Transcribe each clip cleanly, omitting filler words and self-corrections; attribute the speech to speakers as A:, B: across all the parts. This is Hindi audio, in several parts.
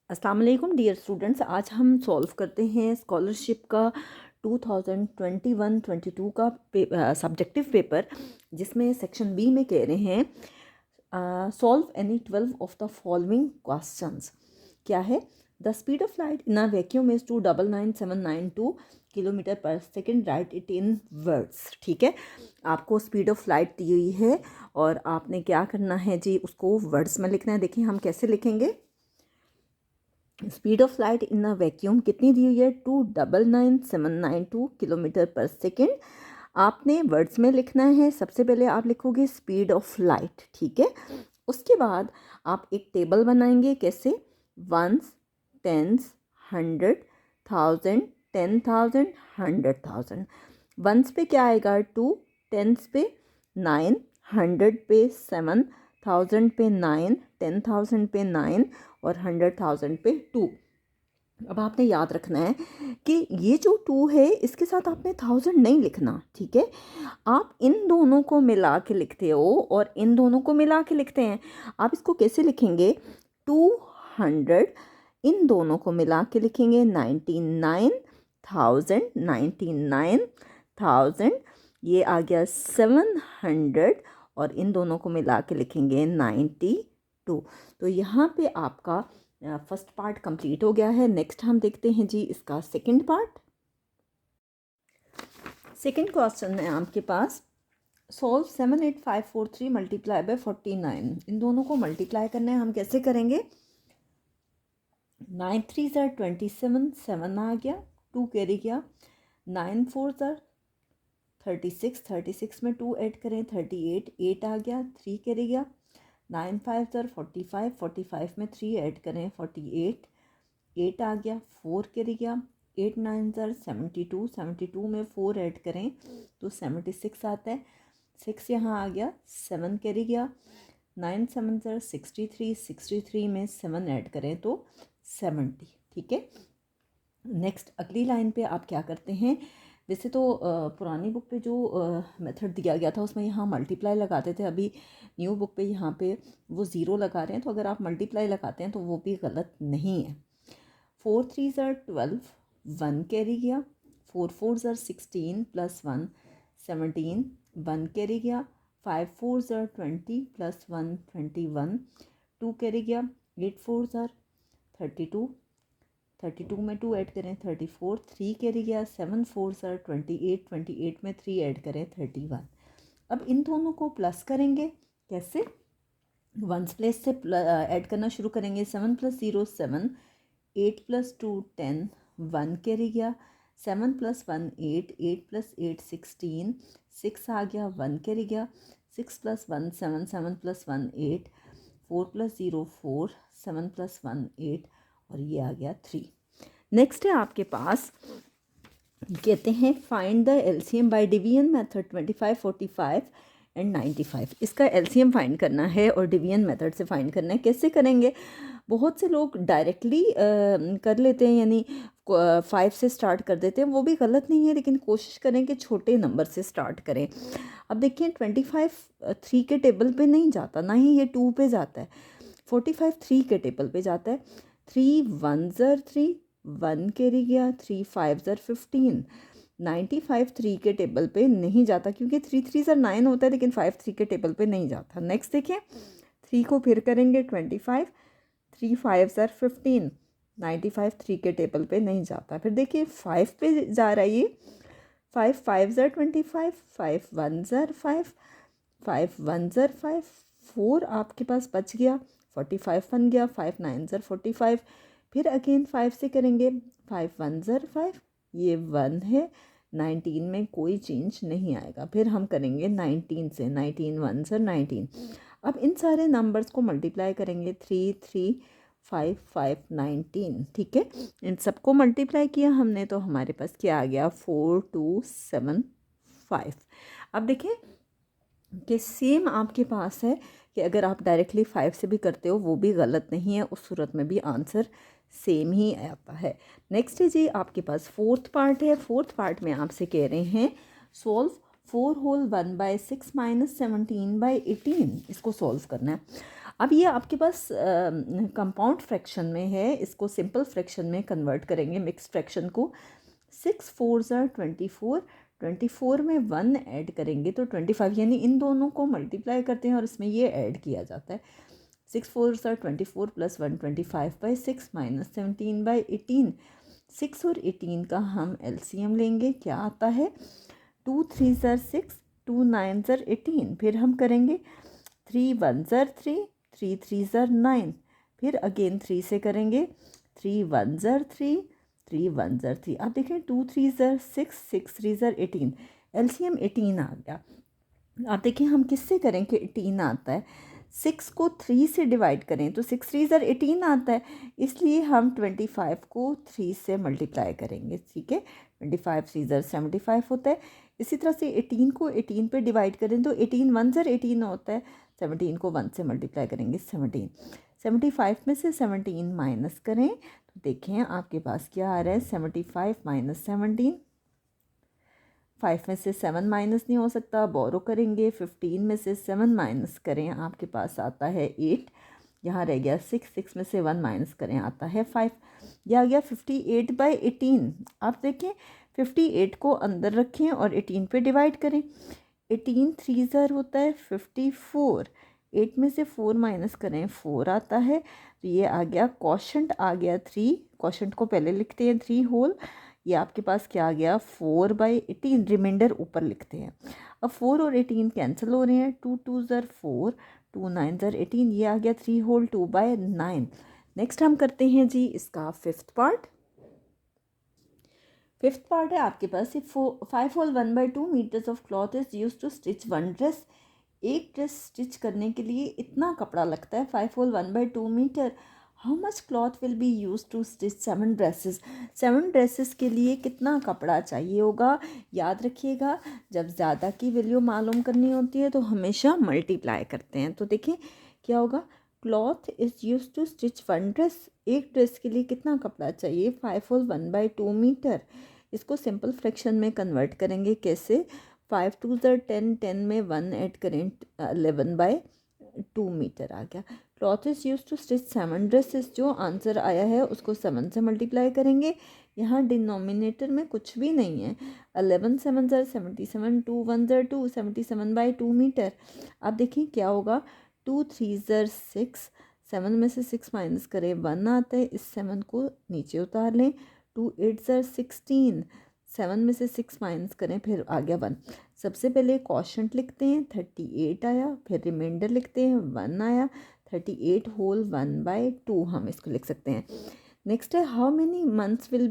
A: अस्सलाम वालेकुम डियर स्टूडेंट्स। आज हम सॉल्व करते हैं स्कॉलरशिप का 2021-22 का सब्जेक्टिव पेपर, जिसमें सेक्शन बी में कह रहे हैं solve any 12 of the following questions. क्या है? The speed of light in a vacuum is 299,792 kilometre पर second, write it in words. ठीक है, आपको स्पीड ऑफ लाइट दी हुई है और आपने क्या करना है जी, उसको वर्ड्स में लिखना है। देखिए हम कैसे लिखेंगे। Speed of light in a vacuum कितनी दी हुई है? 299,792 किलोमीटर पर सेकेंड। आपने वर्ड्स में लिखना है। सबसे पहले आप लिखोगे स्पीड ऑफ लाइट, ठीक है। उसके बाद आप एक टेबल बनाएंगे। कैसे? Once, tense, 100, 1000, 10,000, 100,000। वंस पे क्या आएगा? 2, टेंस पे 9, 100 पे 7, 1000 पे 9, 10,000 पे 9 और 100,000 पे 2। अब आपने याद रखना है कि ये जो 2 है इसके साथ आपने 1000 नहीं लिखना, ठीक है। आप इन दोनों को मिला के लिखते हो और इन दोनों को मिला के लिखते हैं। आप इसको कैसे लिखेंगे? 200 इन दोनों को मिला के लिखेंगे 99,000, 99,000। ये आ गया 700 और इन दोनों को मिला के लिखेंगे 92। तो यहाँ पे आपका फर्स्ट पार्ट कंप्लीट हो गया है। नेक्स्ट हम देखते हैं जी इसका सेकंड पार्ट। सेकंड क्वेश्चन है आपके पास, सॉल्व 78543 मल्टीप्लाई बाय 49। इन दोनों को मल्टीप्लाई करना है। हम कैसे करेंगे? 9 3 ज़र 27, 7 आ गया, 2 कैरी गया। 9 4 ज़र 36, 36 में 2 ऐड करें 38, 8 आ गया, 3 कैरी गया। 9 5 ज़र 45, 45 में 3 ऐड करें 48, 8 आ गया, 4 कैरी गया। 8 9 ज़र 72, 72 में 4 ऐड करें तो 76 आता है। 6 यहाँ आ गया, 7 कैरी गया। 9 7 ज़र 63, 63 में 7 ऐड करें तो 70। ठीक है। नेक्स्ट अगली लाइन पे आप क्या करते हैं? वैसे तो पुरानी बुक पे जो मेथड दिया गया था उसमें यहाँ मल्टीप्लाई लगाते थे। अभी न्यू बुक पे यहाँ पे वो ज़ीरो लगा रहे हैं, तो अगर आप मल्टीप्लाई लगाते हैं तो वो भी गलत नहीं है। 4 3 ज़र 12, 1 कैरी गया। 4 4 ज़र 16 प्लस 1 17, 1 कैरी गया। 5 4 ज़र 20 प्लस 1 21, 2 कैरी गया। 8 4 ज़र 32, 32 में 2 ऐड करें 34, 3 कैरी गया। 7 4 ज़र 28, 28 में 3 ऐड करें 31। अब इन दोनों को प्लस करेंगे। कैसे? वंस प्लेस से ऐड करना शुरू करेंगे। 7 + 0 7, 8 + 2 10, 1 कैरी गया। 7 + 1 8, 8 + 8 16, 6 आ गया, 1 कैरी गया। 6 + 1 7, 7 + 1 8, 4 + 0 4, 7 + 1 8 और ये आ गया 3। नेक्स्ट है आपके पास, कहते हैं find the LCM by division method 25 45 and 95। इसका एलसीएम फाइंड करना है और डिवीजन मेथड से फाइंड करना है। कैसे करेंगे? बहुत से लोग डायरेक्टली कर लेते हैं, यानी 5 से स्टार्ट कर देते हैं। वो भी गलत नहीं है, लेकिन कोशिश करें कि छोटे नंबर से स्टार्ट करें। अब देखिए 25 3 के टेबल पे नहीं जाता, ना ही ये 2 पे जाता है। 45 3 के टेबल पे जाता है। 3 1 ज़र 3, 1 कैरी गया। 3 5 ज़र 15। 95 3 के टेबल पे नहीं जाता, क्योंकि 3 3 ज़र 9 होता है, लेकिन 5 3 के टेबल पे नहीं जाता। नेक्स्ट देखें, 3 को फिर करेंगे 25, 3 5 ज़र 15। 95 3 के टेबल पे नहीं जाता। फिर देखिए 5 पे जा रहा है ये। 5 5 ज़र 25, 5 1 ज़र 5, 5 1 ज़र 5, 4 आपके पास बच गया। 45 बन गया। 5 9 ज़र 45। फिर अगेन 5 से करेंगे। 5 1 ज़र 5, ये 1 है। 19 में कोई चेंज नहीं आएगा। फिर हम करेंगे 19 से। 19 1 ज़र 19। अब इन सारे नंबर्स को मल्टीप्लाई करेंगे। 3 3 5 5 19। ठीक है, इन सबको मल्टीप्लाई किया हमने तो हमारे पास क्या आ गया? 4 2 7 5। अब देखिए कि सेम आपके पास है कि अगर आप डायरेक्टली 5 से भी करते हो वो भी गलत नहीं है, उस सूरत में भी आंसर सेम ही आता है। नेक्स्ट है जी आपके पास फोर्थ पार्ट है। फोर्थ पार्ट में आपसे कह रहे हैं सॉल्व 4 होल 1/6 - 17/18। इसको सॉल्व करना है। अब ये आपके पास कंपाउंड फ्रैक्शन में है, इसको सिंपल फ्रैक्शन में कन्वर्ट करेंगे, मिक्स फ्रैक्शन को। 6 4 24, 24 में 1 ऐड करेंगे तो 25, यानी इन दोनों को मल्टीप्लाई करते हैं और इसमें ये ऐड किया जाता है। 6 4 24 प्लस 1 25/6 माइनस 17/18। 6 और 18 का हम एलसीएम लेंगे, क्या आता है 2 3 6, 2 9 18। फिर हम करेंगे 3 1 3, 3 3 9। फिर अगेन 3 से करेंगे 3 1 3, 3 1 3। आप देखें 2 3 6, 6 3 18, एलसीएम 18 आ गया। आप देखिए हम किससे करें कि 18 आता है, 6 को 3 से डिवाइड करें तो 6 3 18 आता है, इसलिए हम 25 को 3 से मल्टीप्लाई करेंगे, ठीक है। 25 3 75 होता है। इसी तरह से 18 को 18 पे डिवाइड करें तो 18 1 18 होता है। 17 को 1 से मल्टीप्लाई करेंगे 17। 75 में से 17 माइनस करें तो देखें आपके पास क्या आ रहा है 75 माइनस 17। 5 में से 7 माइनस नहीं हो सकता, बोरो करेंगे। 15 में से 7 माइनस करें आपके पास आता है 8। यहाँ रह गया 6, 6 में से 1 माइनस करें आता है 5। यह आ गया 58/18। आप देखें 58 को अंदर रखें और 18 पे डिवाइड करें। 18 3 ज़र होता है 54। 8 में से 4 माइनस करें 4 आता है, तो ये आ गया क्वोशंट आ गया 3। क्वोशंट को पहले लिखते हैं 3 होल, ये आपके पास क्या आ गया 4/18। रिमाइंडर ऊपर लिखते हैं। अब 4 और 18 कैंसिल हो रहे हैं, 2 2 ज़र 4, 2 9 ज़र 18, ये आ गया 3 होल 2/9। नेक्स्ट हम करते हैं जी इसका फिफ्थ पार्ट। फिफ्थ पार्ट है आपके पास 5 whole 1/2 metres of cloth is use to stitch 1 dress. एक ड्रेस स्टिच करने के लिए इतना कपड़ा लगता है 5 whole 1/2 metre. How much cloth will be use to stitch 7 dresses. 7 dresses के लिए कितना कपड़ा चाहिए होगा। याद रखिएगा जब ज़्यादा की वैल्यू मालूम करनी होती है तो हमेशा मल्टीप्लाई करते हैं। तो देखें क्या होगा, cloth is use to stitch 1 dress. एक ड्रेस के लिए कितना कपड़ा चाहिए 5 होल 1/2 मीटर। इसको सिंपल फ्रैक्शन में कन्वर्ट करेंगे, कैसे 5 2 10, 10 में 1 ऐड करें 11/2 मीटर आ गया। Cloth is use to stitch 7 dresses, जो आंसर आया है उसको 7 से मल्टीप्लाई करेंगे। यहाँ डिनोमिनेटर में कुछ भी नहीं है। 11 7 77, 2 1 2, 77/2 मीटर। अब देखिए क्या होगा 2 3 6, 7 में से 6 माइनस करें 1 आता है, इस 7 को नीचे उतार लें। 2 8 16, 7 में से 6 माइनस करें फिर आ गया 1। सबसे पहले क्वोशंट लिखते हैं 38 आया, फिर रिमाइंडर लिखते हैं 1 आया। 38 होल 1/2 हम इसको लिख सकते हैं। नेक्स्ट है how many months will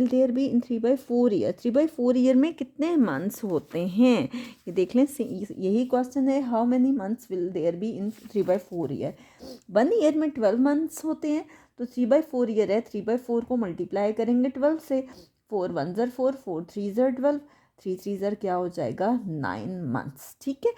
A: there be in 3/4 year. 3/4 year में कितने मंथ्स होते हैं ये देख लें। यही क्वेश्चन है, how many months will there be in 3/4 year. 1 year में 12 मंथ्स होते हैं, तो 3/4 ईयर है, 3/4 को मल्टीप्लाई करेंगे 12 से। 4 1 4, 4 3 12, 3 3 क्या हो जाएगा 9 मंथ्स, ठीक है।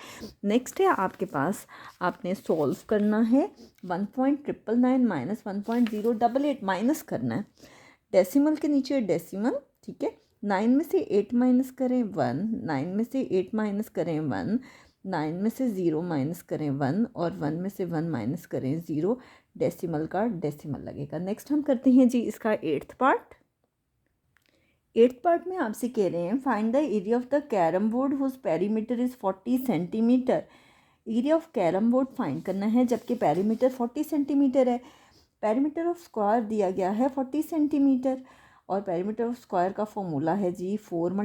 A: नेक्स्ट है आपके पास, आपने सॉल्व करना है 1.999 माइनस 1.088 माइनस करना है। डेसिमल के नीचे डेसिमल, ठीक है। 9 में से 8 माइनस करें 1, 9 में से 8 माइनस करें 1, 9 में से 0 माइनस करें 1 और 1 में से 1 माइनस करें 0। डेसिमल का डेसिमल लगेगा। नेक्स्ट हम करते हैं जी इसका 8th पार्ट। 8th पार्ट में आपसे कह रहे हैं find the area of the carrom board whose perimeter is 40 centimetre. Area of carrom board find करना है जबकि पेरीमीटर 40 सेंटीमीटर है। पेरीमीटर ऑफ स्क्वायर दिया गया है 40 सेंटीमीटर और पेरीमीटर ऑफ स्क्वायर का फॉर्मूला है जी 4 ×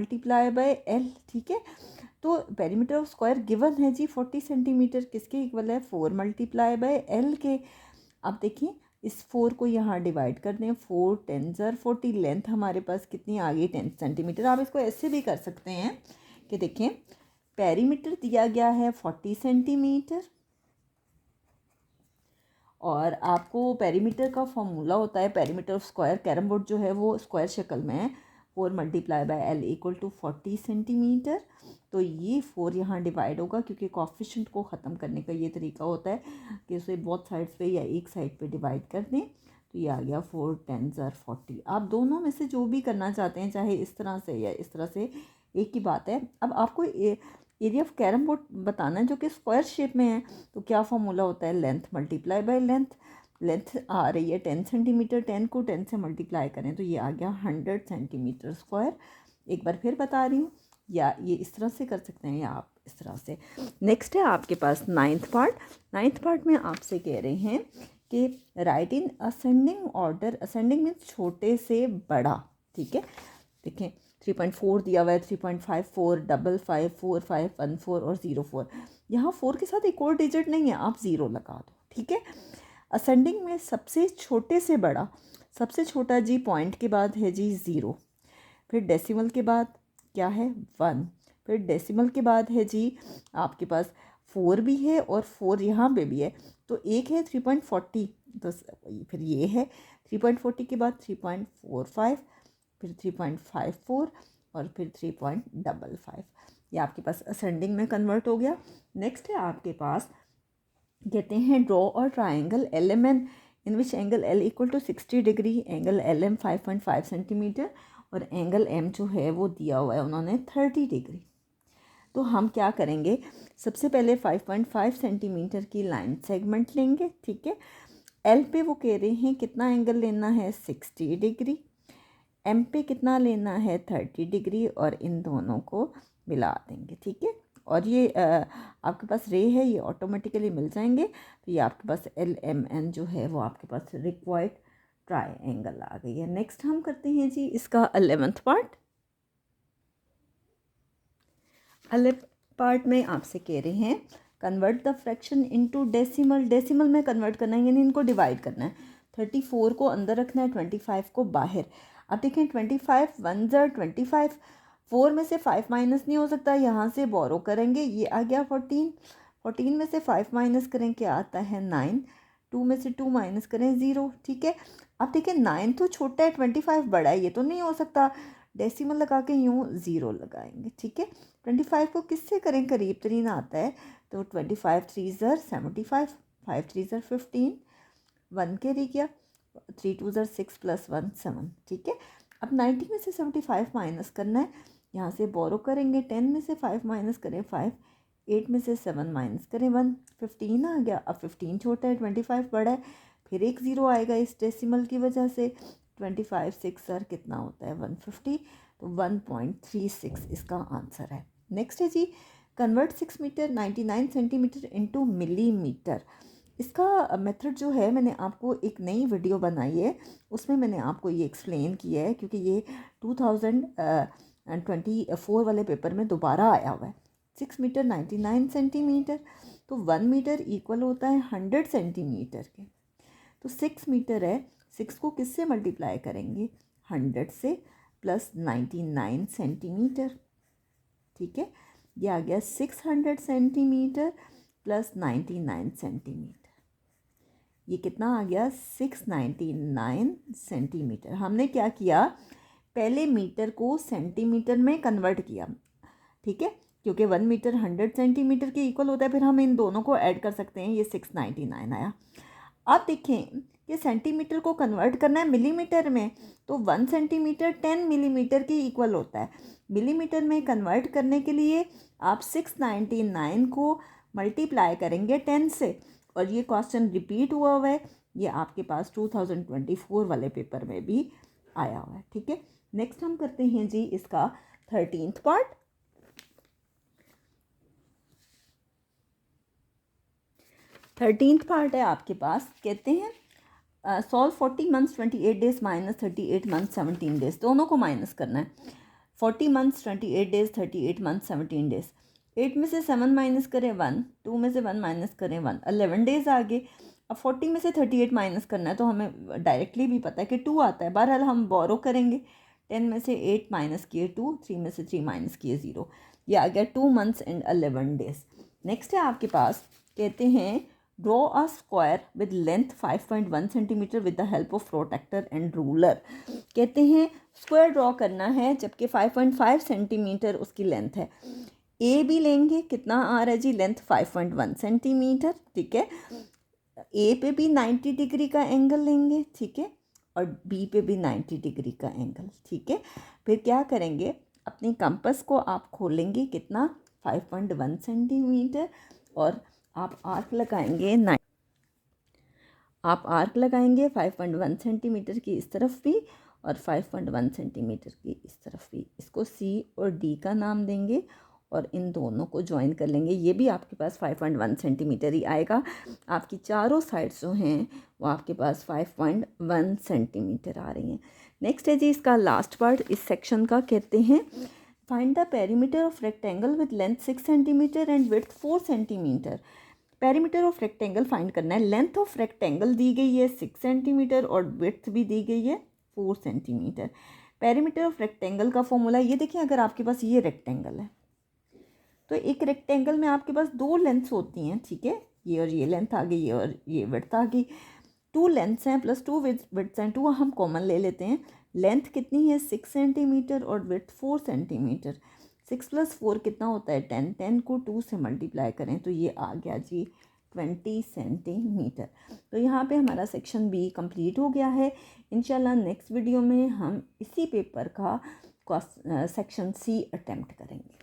A: L, ठीक है। तो पेरीमीटर ऑफ स्क्वायर गिवन है जी 40 सेंटीमीटर, किसके इक्वल है 4 × L के। अब देखिए इस 4 को यहाँ डिवाइड कर दें, 4 10 40, लेंथ हमारे पास कितनी आ गई 10 सेंटीमीटर। आप इसको ऐसे भी कर सकते हैं कि देखें पेरीमीटर दिया गया है 40 सेंटीमीटर और आपको पेरीमीटर का फॉर्मूला होता है perimeter of square. Carrom board जो है वो स्क्वायर शक्ल में है, 4 × L = 40 सेंटीमीटर। तो ये 4 यहाँ डिवाइड होगा क्योंकि कोफिशिएंट को ख़त्म करने का ये तरीका होता है कि उसे बहुत साइड्स पे या एक साइड पे डिवाइड कर दें। तो ये आ गया 4 10 40। आप दोनों में से जो भी करना चाहते हैं, चाहे इस तरह से या इस तरह से, एक ही बात है। अब आपको एरिया ऑफ कैरम बोर्ड बताना है जो कि स्क्वायर शेप में है, तो क्या फॉर्मूला होता है, length multiply by length. Length आ रही है 10 सेंटीमीटर, 10 को 10 से मल्टीप्लाई करें तो ये आ गया 100 सेंटीमीटर स्क्वायर। एक बार फिर बता रही हूँ, या ये इस तरह से कर सकते हैं या आप इस तरह से। नेक्स्ट है आपके पास नाइन्थ पार्ट। नाइन्थ पार्ट में आपसे कह रहे हैं कि right in ascending order. Ascending means छोटे से बड़ा, ठीक है। देखें 3.4 दिया हुआ है, 3.54, 55, 45, 14 और 04। यहाँ 4 के साथ एक और डिजिट नहीं है, आप 0 लगा दो, ठीक है। असेंडिंग में सबसे छोटे से बड़ा, सबसे छोटा जी पॉइंट के बाद है जी 0, फिर डेसिमल के बाद क्या है 1, फिर डेसिमल के बाद है जी आपके पास 4 भी है और 4 यहाँ पे भी है, तो एक है 3.40, तो फिर ये है 3.40 के बाद 3.45, फिर 3.54 और फिर 3.55। ये आपके पास असेंडिंग में कन्वर्ट हो गया। नेक्स्ट है आपके पास कहते हैं ड्रॉ और triangle L M N in which angle L equal to 60 degree, angle L M 5.5 centimetre और एंगल एम जो है वो दिया हुआ है उन्होंने 30 डिग्री। तो हम क्या करेंगे, सबसे पहले 5.5 सेंटीमीटर की लाइन सेगमेंट लेंगे, ठीक है। एल पे वो कह रहे हैं कितना एंगल लेना है 60 डिग्री, एम पे कितना लेना है 30 डिग्री और इन दोनों को मिला देंगे, ठीक है। और ये आपके पास रे है, ये ऑटोमेटिकली मिल जाएंगे, तो ये आपके पास एल एम एन जो है वो आपके पास रिक्वायर्ड ट्राइंगल आ गई है। नेक्स्ट हम करते हैं जी इसका 11th पार्ट। 11th पार्ट में आपसे कह रहे हैं convert the fraction into decimal. Decimal में कन्वर्ट करना है यानी इनको डिवाइड करना है। 34 को अंदर रखना है, 25 को बाहर। अब देखें 25 1 ज़र 25, 4 में से 5 माइनस नहीं हो सकता, यहाँ से बोरो करेंगे, ये आ गया 14। 14 में से 5 माइनस करें क्या आता है 9, 2 में से 2 माइनस करें 0, ठीक है। अब देखिए 9 तो छोटा है, 25 बड़ा है, ये तो नहीं हो सकता, डेसिमल लगा के यूँ 0 लगाएंगे, ठीक है। 25 को किससे करें, करीब तरीन आता है, तो 25 3 ज़र 75, 5 3 ज़र 15, 1 कैरी किया, 3 2 ज़र 6 प्लस 1 7, ठीक है। अब 90 में से 75 माइनस करना है, यहाँ से बोरो करेंगे, 10 में से 5 माइनस करें 5, 8 में से 7 माइनस करें 1, 15 आ गया। अब 15 छोटा है, 25 बड़ा है, फिर एक 0 आएगा इस डेसिमल की वजह से। 25 6 सर कितना होता है 150, तो 1.36 इसका आंसर है। नेक्स्ट है जी convert 6 metre 99 centimetre into millimetre. इसका मेथड जो है मैंने आपको एक नई वीडियो बनाई है, उसमें मैंने आपको ये एक्सप्लेन किया है, क्योंकि ये 2024 वाले पेपर में दोबारा आया हुआ है। 6 मीटर 99 सेंटीमीटर, तो 1 मीटर इक्वल होता है 100 सेंटीमीटर के। तो 6 मीटर है, 6 को किससे मल्टीप्लाई करेंगे 100 से, प्लस 99 सेंटीमीटर, ठीक है। ये आ गया 600 सेंटीमीटर प्लस 99 सेंटीमीटर, ये कितना आ गया 699 सेंटीमीटर। हमने क्या किया, पहले मीटर को सेंटीमीटर में कन्वर्ट किया, ठीक है, क्योंकि 1 मीटर 100 सेंटीमीटर के इक्वल होता है, फिर हम इन दोनों को ऐड कर सकते हैं, ये 699 आया। अब देखें कि सेंटीमीटर को कन्वर्ट करना है मिलीमीटर में, तो 1 सेंटीमीटर 10 मिलीमीटर के इक्वल होता है। मिलीमीटर में कन्वर्ट करने के लिए आप 699 को मल्टीप्लाई करेंगे 10 से, और ये क्वेश्चन रिपीट हुआ हुआ है, ये आपके पास 2024 वाले पेपर में भी आया हुआ है, ठीक है। नेक्स्ट हम करते हैं जी इसका 13th पार्ट। 13th पार्ट है आपके पास, कहते हैं solve 40 months 28 days minus 38 months 17 days, दोनों को माइनस करना है। 40 मंथ्स 28 डेज 38 मंथ्स 17 डेज, 8 में से 7 माइनस करें 1, 2 में से 1 माइनस करें 1, 11 डेज आ गए। अब 40 में से 38 माइनस करना है, तो हमें डायरेक्टली भी पता है कि 2 आता है, बहरहाल हम बोरो करेंगे। 10 में से 8 माइनस किए 2, 3 में से 3 माइनस किए 0, ये आ गया 2 मंथ्स एंड 11 डेज। नेक्स्ट है आपके पास, कहते हैं draw a square with length 5.1 centimetre with the help of protractor and ruler. कहते हैं स्क्वायर ड्रॉ करना है जबकि 5.5 सेंटीमीटर उसकी लेंथ है। ए भी लेंगे, कितना आ रहा है जी लेंथ 5.1 सेंटीमीटर, ठीक है। ए पे भी 90 डिग्री का एंगल लेंगे, ठीक है, और बी पे भी 90 डिग्री का एंगल, ठीक है। फिर क्या करेंगे, अपनी कंपास को आप खोलेंगे, कितना 5.1 सेंटीमीटर, और आप आर्क लगाएंगे 5.1 सेंटीमीटर की इस तरफ भी और 5.1 सेंटीमीटर की इस तरफ भी। इसको सी और डी का नाम देंगे और इन दोनों को ज्वाइन कर लेंगे। ये भी आपके पास 5.1 सेंटीमीटर ही आएगा। आपकी चारों साइड्स जो हैं वो आपके पास 5.1 सेंटीमीटर आ रही हैं। नेक्स्ट है जी इसका लास्ट पार्ट इस सेक्शन का, कहते हैं find the perimeter of rectangle with length 6 centimetre and width 4 centimetre. Perimeter of rectangle find करना है। लेंथ ऑफ रेक्टेंगल दी गई है 6 सेंटीमीटर और विड्थ भी दी गई है 4 सेंटीमीटर। पेरीमीटर ऑफ रेक्टेंगल का फॉर्मूला ये देखिए, अगर आपके पास ये रेक्टेंगल है तो एक रेक्टेंगल में आपके पास दो लेंथ्स होती हैं, ठीक है, ये और ये लेंथ आ गई, ये और ये विड्थ आ गई। 2 लेंथ्स हैं प्लस 2 विड्थ्स हैं, 2 हम कॉमन ले लेते हैं। लेंथ कितनी है 6 सेंटीमीटर और विड्थ 4 सेंटीमीटर। 6 + 4 कितना होता है 10, 10 को 2 से मल्टीप्लाई करें तो ये आ गया जी 20 सेंटीमीटर। तो यहाँ पे हमारा सेक्शन बी कंप्लीट हो गया है। इंशाल्लाह नेक्स्ट वीडियो में हम इसी पेपर का सेक्शन सी अटेम्प्ट करेंगे।